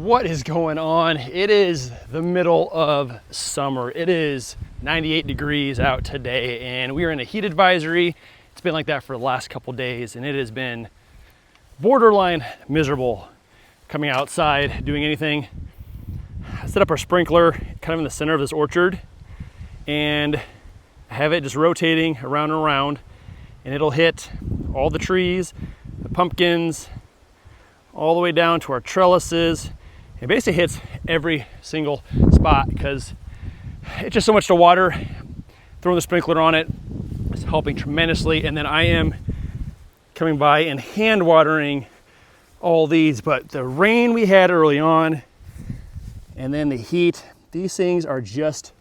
What is going on? It is the middle of summer. It is 98 degrees out today and we are in a heat advisory. It's been like that for the last couple days and it has been borderline miserable coming outside, doing anything. I set up our sprinkler kind of in the center of this orchard and have it just rotating around and around, and it'll hit all the trees, the pumpkins, all the way down to our trellises. It basically hits every single spot because it's just so much to water. Throwing the sprinkler on it is helping tremendously. And then I am coming by and hand watering all these, but the rain we had early on and then the heat, these things are just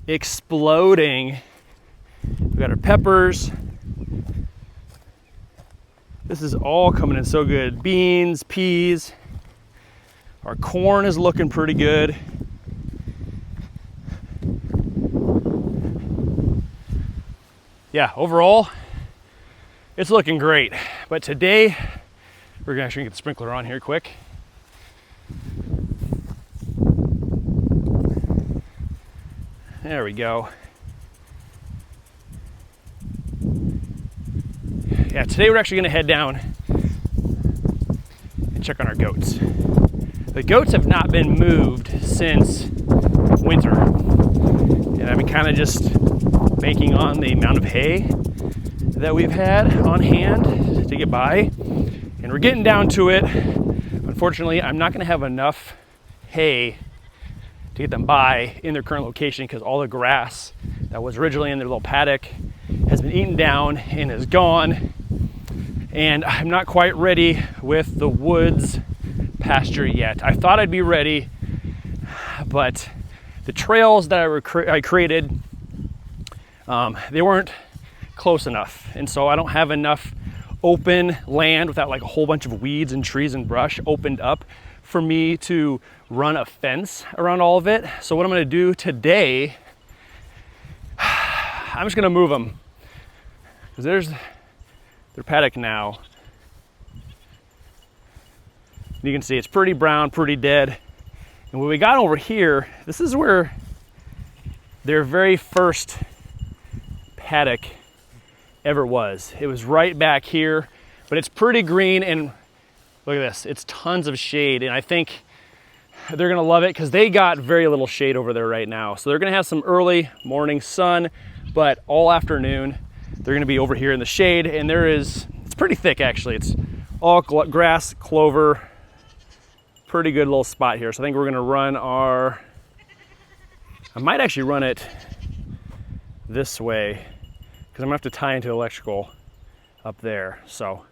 exploding. We got our peppers. This is all coming in so good. Beans, peas. Our corn is looking pretty good. Yeah, overall, it's looking great. But today, we're actually gonna get the sprinkler on here quick. There we go. Yeah, today we're actually gonna head down and check on our goats. The goats have not been moved since winter. And I've been kind of just banking on the amount of hay that we've had on hand to get by. And we're getting down to it. Unfortunately, I'm not gonna have enough hay to get them by in their current location because all the grass that was originally in their little paddock has been eaten down and is gone. And I'm not quite ready with the woods pasture yet. I thought I'd be ready, but the trails that I created, they weren't close enough. And so I don't have enough open land without like a whole bunch of weeds and trees and brush opened up for me to run a fence around all of it. So what I'm gonna do today, I'm just gonna move them because there's their paddock now. You can see it's pretty brown, pretty dead. And when we got over here, this is where their very first paddock ever was. It was right back here, but it's pretty green and look at this, it's tons of shade. And I think they're gonna love it because they got very little shade over there right now. So they're gonna have some early morning sun, but all afternoon, they're gonna be over here in the shade. And it's pretty thick actually. It's all grass, clover, pretty good little spot here. So I think we're gonna run I might actually run it this way because I'm gonna have to tie into electrical up there. So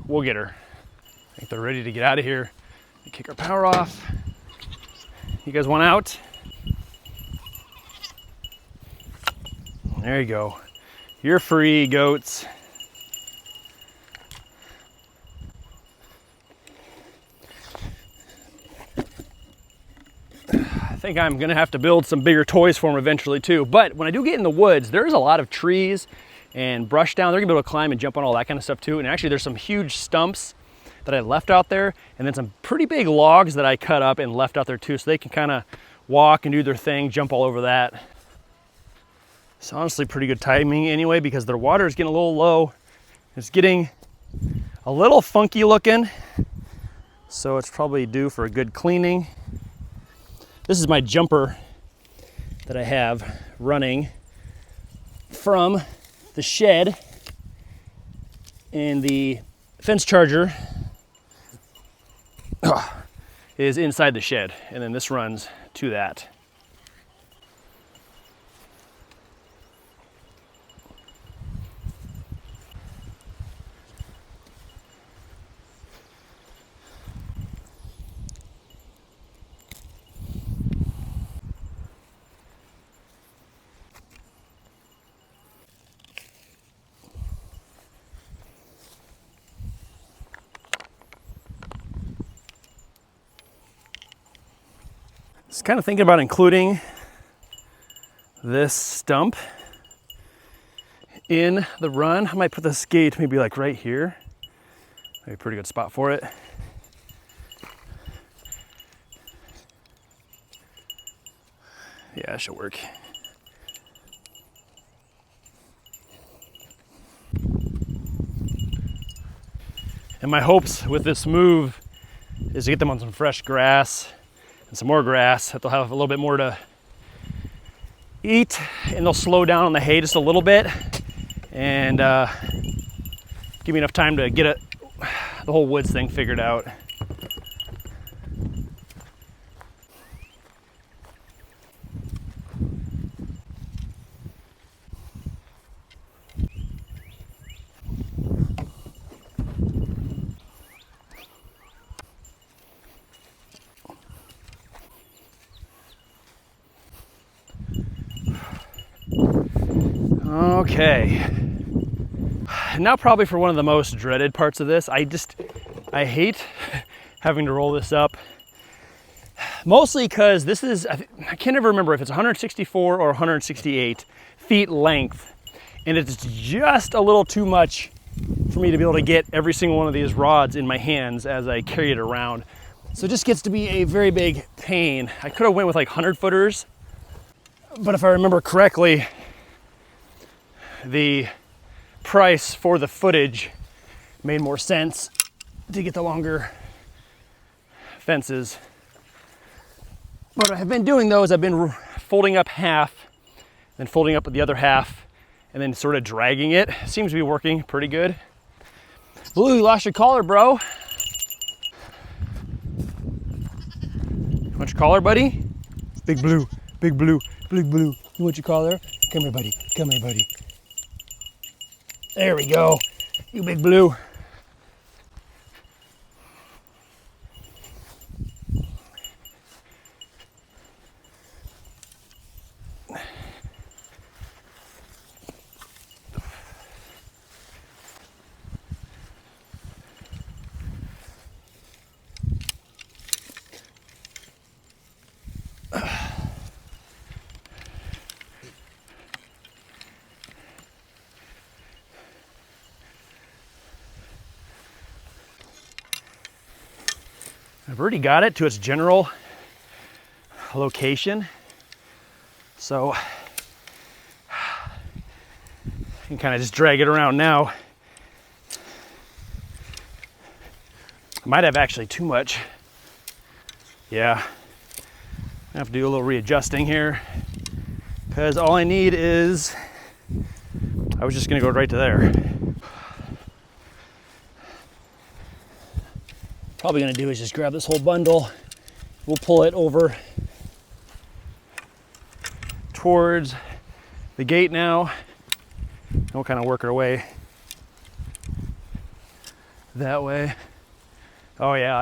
we'll get her. I think they're ready to get out of here and kick our power off. You guys want out? There you go. You're free, goats. I think I'm gonna have to build some bigger toys for them eventually too. But when I do get in the woods, there's a lot of trees and brush down. They're gonna be able to climb and jump on all that kind of stuff too. And actually there's some huge stumps that I left out there and then some pretty big logs that I cut up and left out there too. So they can kind of walk and do their thing, jump all over that. It's honestly pretty good timing anyway because their water is getting a little low. It's getting a little funky looking. So it's probably due for a good cleaning. This is my jumper that I have running from the shed, and the fence charger is inside the shed, and then this runs to that. Just kind of thinking about including this stump in the run. I might put this gate maybe like right here. Maybe a pretty good spot for it. Yeah, it should work. And my hopes with this move is to get them on some fresh grass and some more grass, that they'll have a little bit more to eat, and they'll slow down on the hay just a little bit, and give me enough time to get the whole woods thing figured out. Okay, now probably for one of the most dreaded parts of this. I hate having to roll this up, mostly because this is, I can't ever remember if it's 164 or 168 feet length, and it's just a little too much for me to be able to get every single one of these rods in my hands as I carry it around. So it just gets to be a very big pain. I could have went with like 100-footers, but if I remember correctly, the price for the footage made more sense to get the longer fences. What I've been doing though is I've been folding up half, then folding up the other half, and then sort of dragging it. It seems to be working pretty good. Blue, you lost your collar, bro. You want your collar, buddy? Big Blue, Big Blue, Big Blue. You want your collar? Come here, buddy. Come here, buddy. There we go. You Big Blue. I've already got it to its general location, so you can kind of just drag it around now. I might have actually too much. Yeah, I have to do a little readjusting here, because all I need is, I was just gonna go right to there. Probably gonna do is just grab this whole bundle. We'll pull it over towards the gate now, and we'll kind of work our way that way. Oh yeah,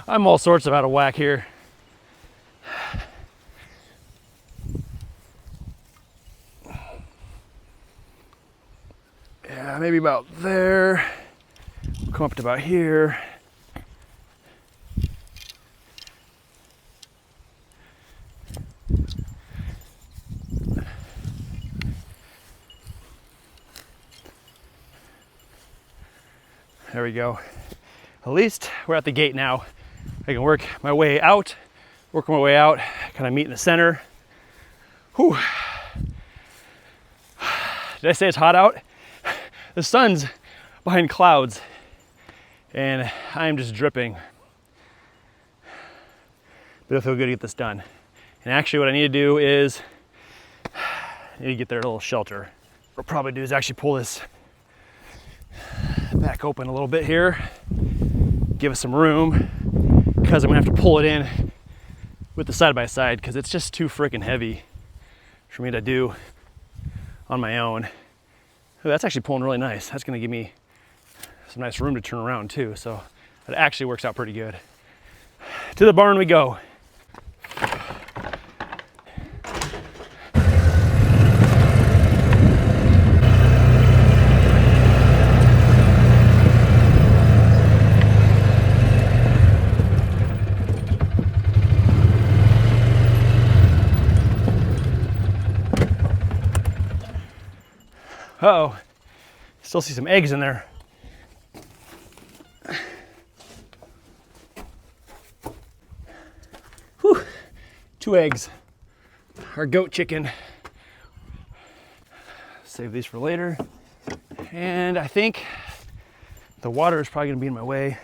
I'm all sorts of out of whack here. Yeah, maybe about there. Come up to about here. There we go. At least we're at the gate now. I can work my way out, kind of meet in the center. Whew. Did I say it's hot out? The sun's behind clouds, and I'm just dripping. But it'll feel good to get this done. And actually what I need to do is, I need to get their little shelter. What I'll probably do is actually pull this back open a little bit here, give us some room, because I'm gonna have to pull it in with the side-by-side, because it's just too freaking heavy for me to do on my own. Oh, that's actually pulling really nice. That's gonna give me some nice room to turn around too, so it actually works out pretty good. To the barn we go. Uh-oh, still see some eggs in there. Whew, 2 eggs. our goat chicken. Save these for later. And I think the water is probably gonna be in my way.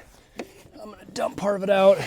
I'm gonna dump part of it out.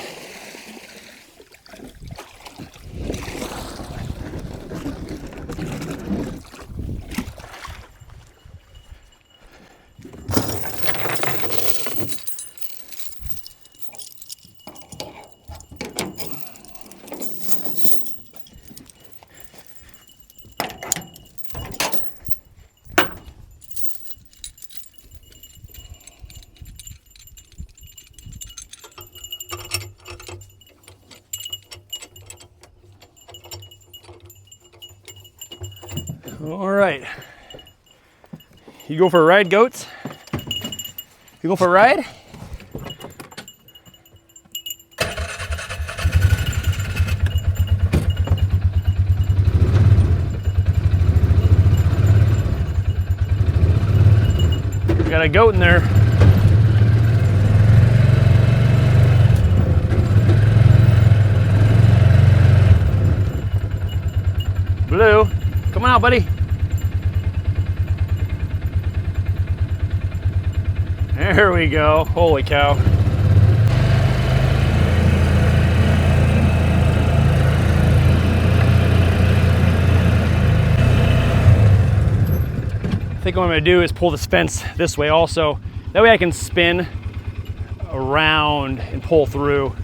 All right. You go for a ride, goats? You go for a ride? We got a goat in there. Blue, come on out, buddy. There we go. Holy cow. I think what I'm going to do is pull this fence this way also. That way I can spin around and pull through.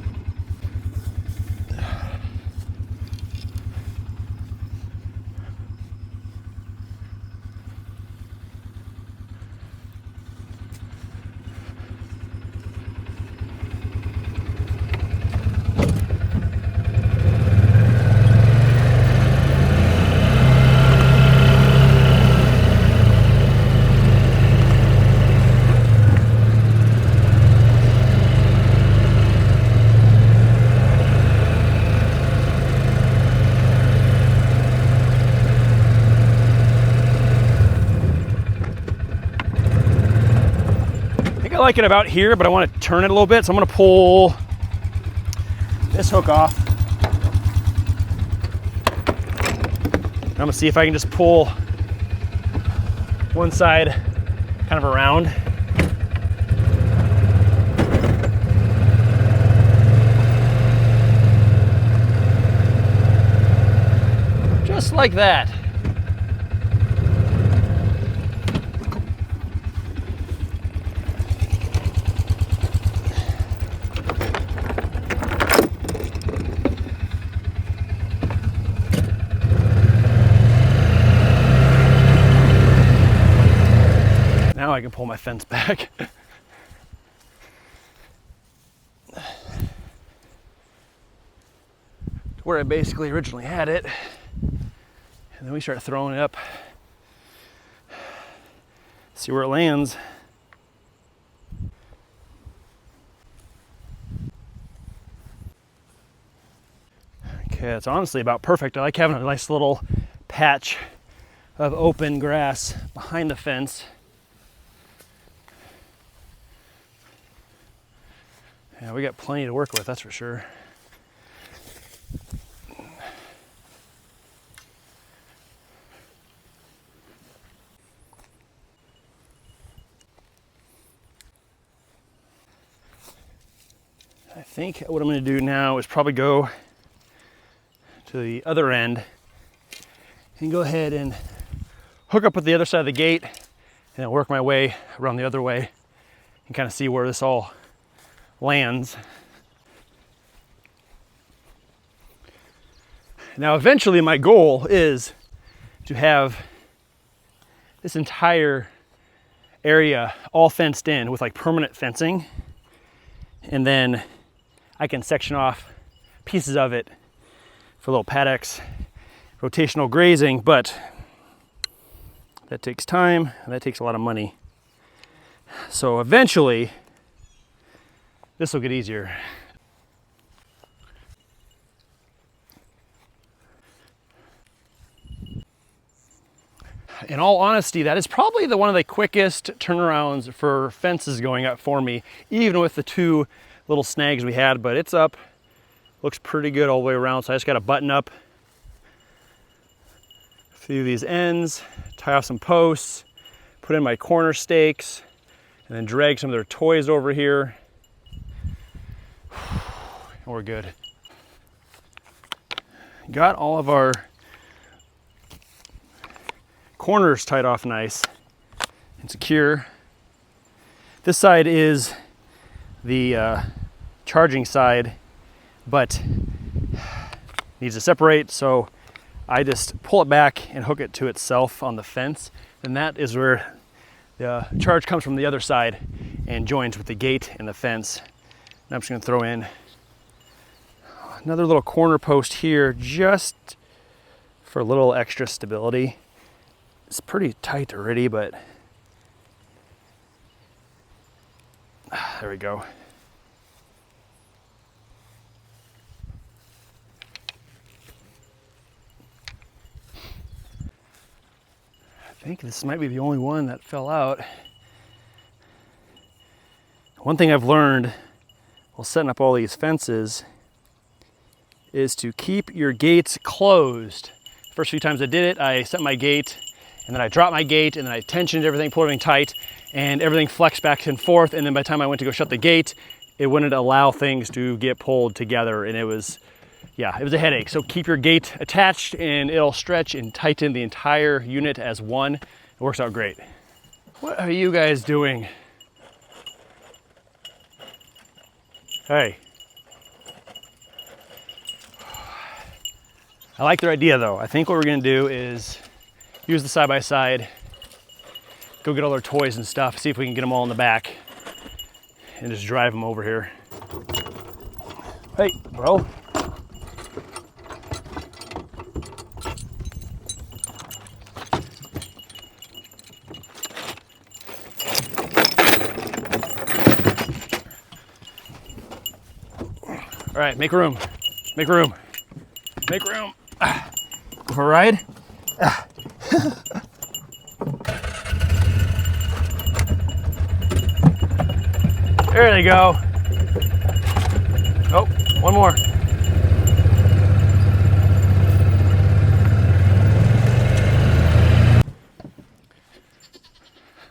I like it about here, but I want to turn it a little bit, so I'm going to pull this hook off. I'm going to see if I can just pull one side kind of around. Just like that. Now I can pull my fence back. To where I basically originally had it. And then we start throwing it up. See where it lands. Okay, it's honestly about perfect. I like having a nice little patch of open grass behind the fence. Yeah, we got plenty to work with, that's for sure. I think what I'm going to do now is probably go to the other end and go ahead and hook up with the other side of the gate and then work my way around the other way and kind of see where this all lands. Now eventually my goal is to have this entire area all fenced in with like permanent fencing, and then I can section off pieces of it for little paddocks, rotational grazing, but that takes time and that takes a lot of money. So eventually this will get easier. In all honesty, that is probably one of the quickest turnarounds for fences going up for me, even with the two little snags we had, but it's up. Looks pretty good all the way around, so I just got to button up through these ends, tie off some posts, put in my corner stakes, and then drag some of their toys over here. And we're good. Got all of our corners tied off nice and secure. This side is the charging side, but needs to separate, so I just pull it back and hook it to itself on the fence, and that is where the charge comes from the other side and joins with the gate and the fence. And I'm just going to throw in another little corner post here just for a little extra stability. It's pretty tight already, but there we go. I think this might be the only one that fell out. One thing I've learned while setting up all these fences is to keep your gates closed. First few times I did it, I set my gate and then I dropped my gate and then I tensioned everything, pulled everything tight, and everything flexed back and forth, and then by the time I went to go shut the gate, it wouldn't allow things to get pulled together, and it was a headache. So keep your gate attached and it'll stretch and tighten the entire unit as one. It works out great. What are you guys doing? Hey. I like their idea though. I think what we're gonna do is use the side-by-side, go get all their toys and stuff, see if we can get them all in the back and just drive them over here. Hey, bro. All right, make room, make room, make room. Go for a ride. There they go. Oh, one more.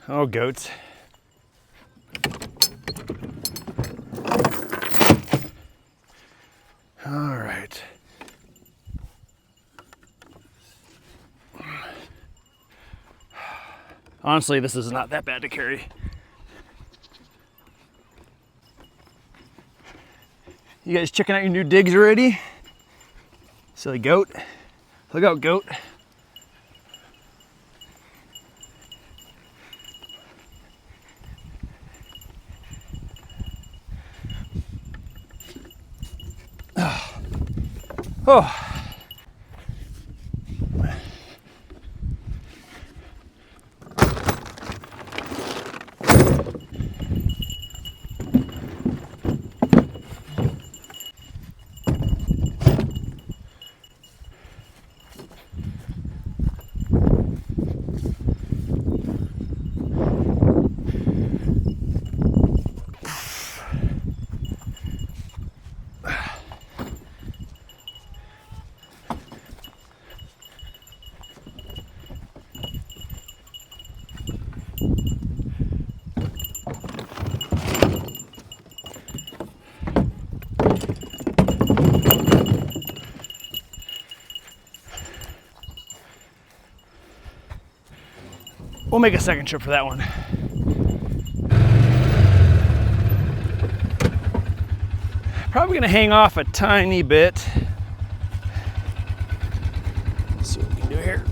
Oh, goats. All right. Honestly, this is not that bad to carry. You guys checking out your new digs already? Silly goat. Look out, goat. Oh. We'll make a second trip for that one. Probably gonna hang off a tiny bit. Let's see what we can do here.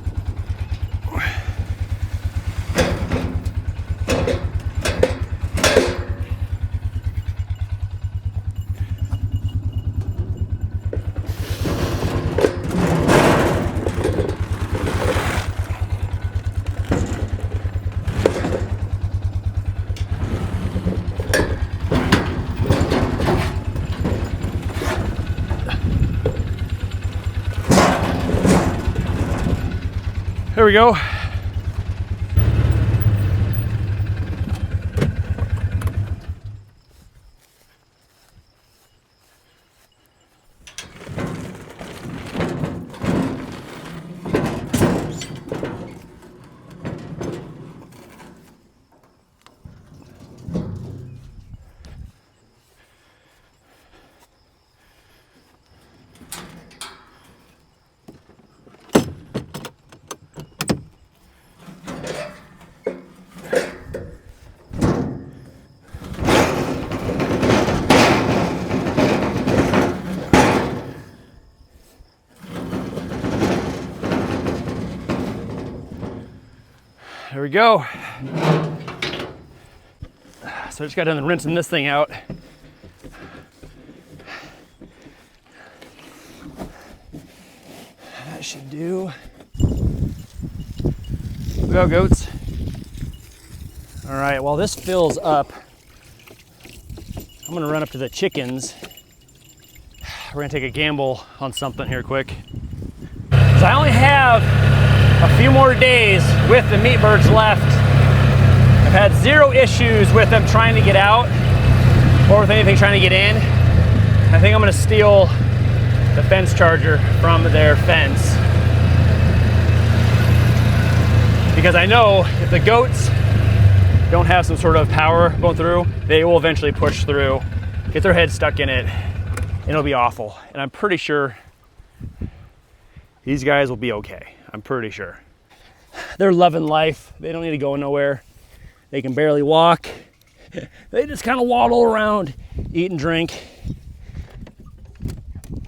There we go. we go. So I just got done rinsing this thing out. That should do. Go, goats. All right, while this fills up, I'm gonna run up to the chickens. We're gonna take a gamble on something here quick. 'Cause I only have a few more days with the meat birds left. I've had 0 issues with them trying to get out or with anything trying to get in. I think I'm gonna steal the fence charger from their fence. Because I know if the goats don't have some sort of power going through, they will eventually push through, get their head stuck in it, and it'll be awful. And I'm pretty sure these guys will be okay. I'm pretty sure. They're loving life. They don't need to go nowhere. They can barely walk. They just kind of waddle around, eat and drink.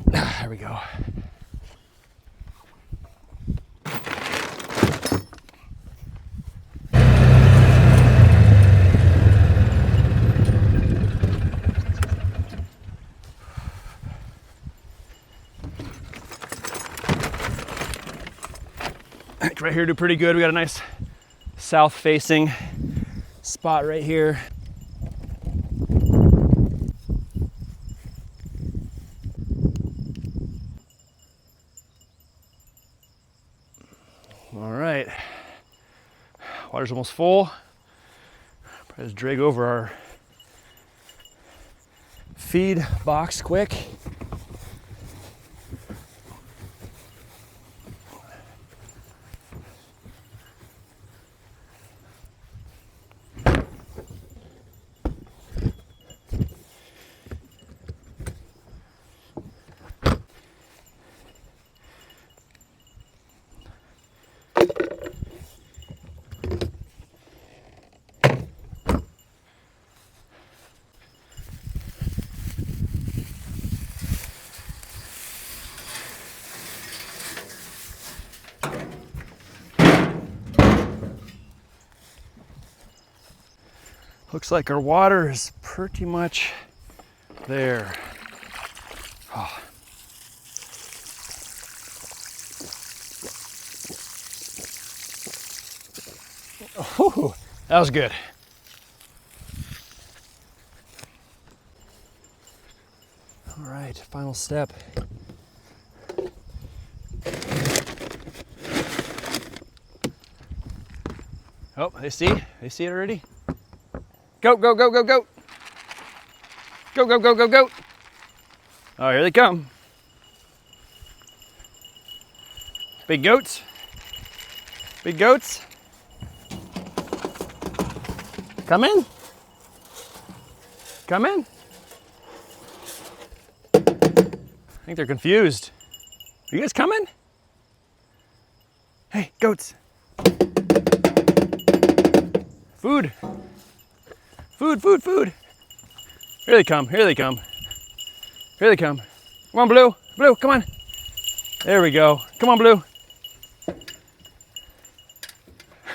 There we go. Right here do pretty good. We got a nice south facing spot right here. All right, water's almost full. Probably just drag over our feed box quick. Looks like our water is pretty much there. Oh. Oh, that was good. All right, final step. Oh, they see it already? Go, go, go, go, go. Go, go, go, go, go. Oh, here they come. Big goats. Big goats. Come in. Come in. I think they're confused. Are you guys coming? Hey, goats. Food. Food, food, food. Here they come, here they come. Here they come. Come on, Blue. Blue, come on. There we go. Come on, Blue.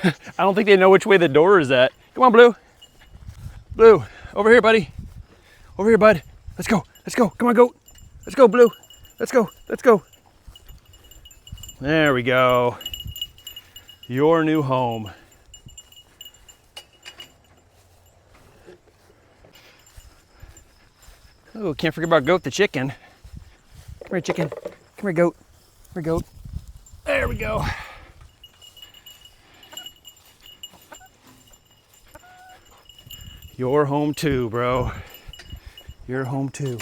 I don't think they know which way the door is at. Come on, Blue. Blue, over here, buddy. Over here, bud. Let's go, let's go. Come on, goat. Let's go, Blue. Let's go, let's go. There we go. Your new home. Oh, can't forget about Goat the chicken. Come here, chicken. Come here, goat. Come here, goat. There we go. You're home too, bro. You're home too.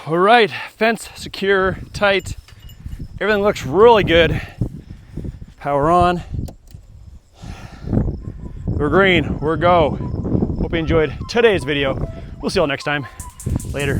All right, fence secure, tight. Everything looks really good. Power on. We're green, we're go. Hope you enjoyed today's video. We'll see you all next time. Later.